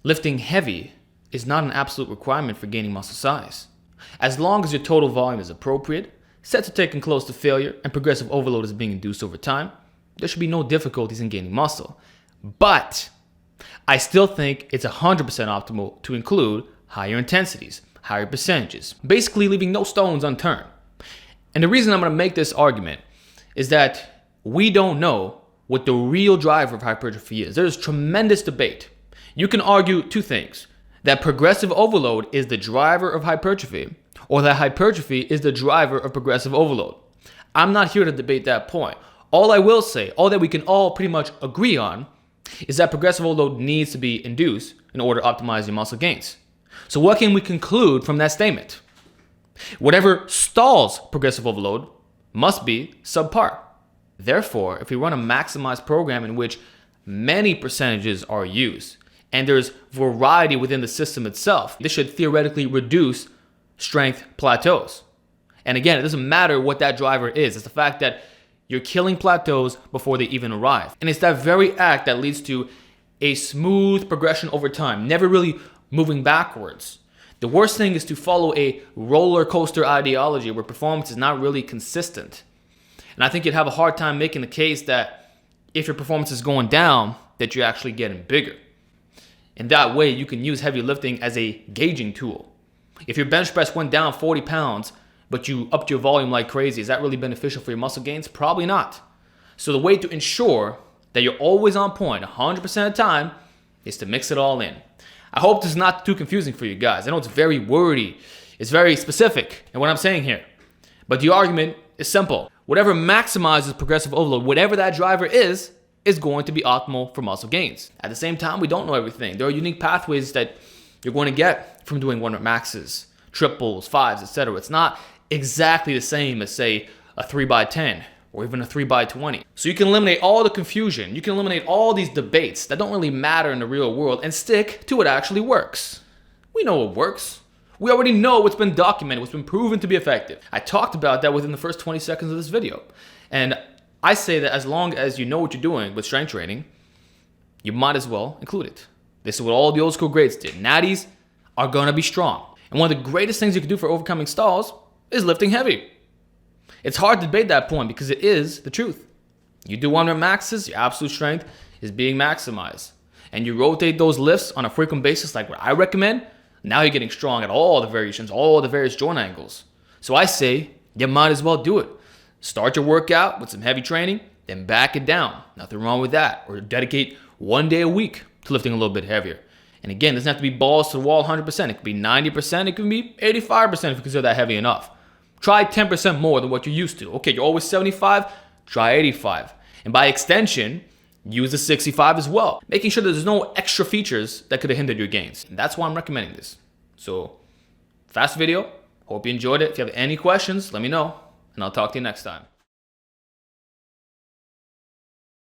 lifting heavy is not an absolute requirement for gaining muscle size. As long as your total volume is appropriate, sets are taken close to failure, and progressive overload is being induced over time, there should be no difficulties in gaining muscle. But I still think it's 100% optimal to include higher intensities, higher percentages, basically leaving no stones unturned. And the reason I'm going to make this argument is that we don't know what the real driver of hypertrophy is. There's tremendous debate. You can argue two things: that progressive overload is the driver of hypertrophy, or that hypertrophy is the driver of progressive overload. I'm not here to debate that point. All I will say, all that we can all pretty much agree on, is that progressive overload needs to be induced in order to optimize your muscle gains. So what can we conclude from that statement? Whatever stalls progressive overload must be subpar. Therefore, if we run a maximized program in which many percentages are used, and there's variety within the system itself, this should theoretically reduce strength plateaus. And again, it doesn't matter what that driver is. It's the fact that you're killing plateaus before they even arrive. And it's that very act that leads to a smooth progression over time, never really moving backwards. The worst thing is to follow a roller coaster ideology where performance is not really consistent. And I think you'd have a hard time making the case that if your performance is going down, that you're actually getting bigger. In that way, you can use heavy lifting as a gauging tool. If your bench press went down 40 pounds, but you upped your volume like crazy, is that really beneficial for your muscle gains? Probably not. So the way to ensure that you're always on point 100% of the time is to mix it all in. I hope this is not too confusing for you guys. I know it's very wordy. It's very specific in what I'm saying here. But the argument is simple. Whatever maximizes progressive overload, whatever that driver is going to be optimal for muscle gains. At the same time, we don't know everything. There are unique pathways that you're going to get from doing 1 rep maxes, triples, fives, etc. It's not exactly the same as, say, a 3x10 or even a 3x20. So you can eliminate all the confusion. You can eliminate all these debates that don't really matter in the real world and stick to what actually works. We know what works. We already know what's been documented, what's been proven to be effective. I talked about that within the first 20 seconds of this video. And I say that as long as you know what you're doing with strength training, you might as well include it. This is what all the old school greats did. Natties are gonna be strong. And one of the greatest things you can do for overcoming stalls is lifting heavy. It's hard to debate that point because it is the truth. You do 1 rep maxes, your absolute strength is being maximized. And you rotate those lifts on a frequent basis like what I recommend, now you're getting strong at all the variations, all the various joint angles. So I say, you might as well do it. Start your workout with some heavy training, then back it down. Nothing wrong with that. Or dedicate 1 day a week to lifting a little bit heavier. And again, it doesn't have to be balls to the wall 100%. It could be 90%. It could be 85% if you consider that heavy enough. Try 10% more than what you're used to. Okay, you're always 75, try 85. And by extension, use the 65 as well, making sure that there's no extra features that could have hindered your gains. And that's why I'm recommending this. So, fast video. Hope you enjoyed it. If you have any questions, let me know, and I'll talk to you next time.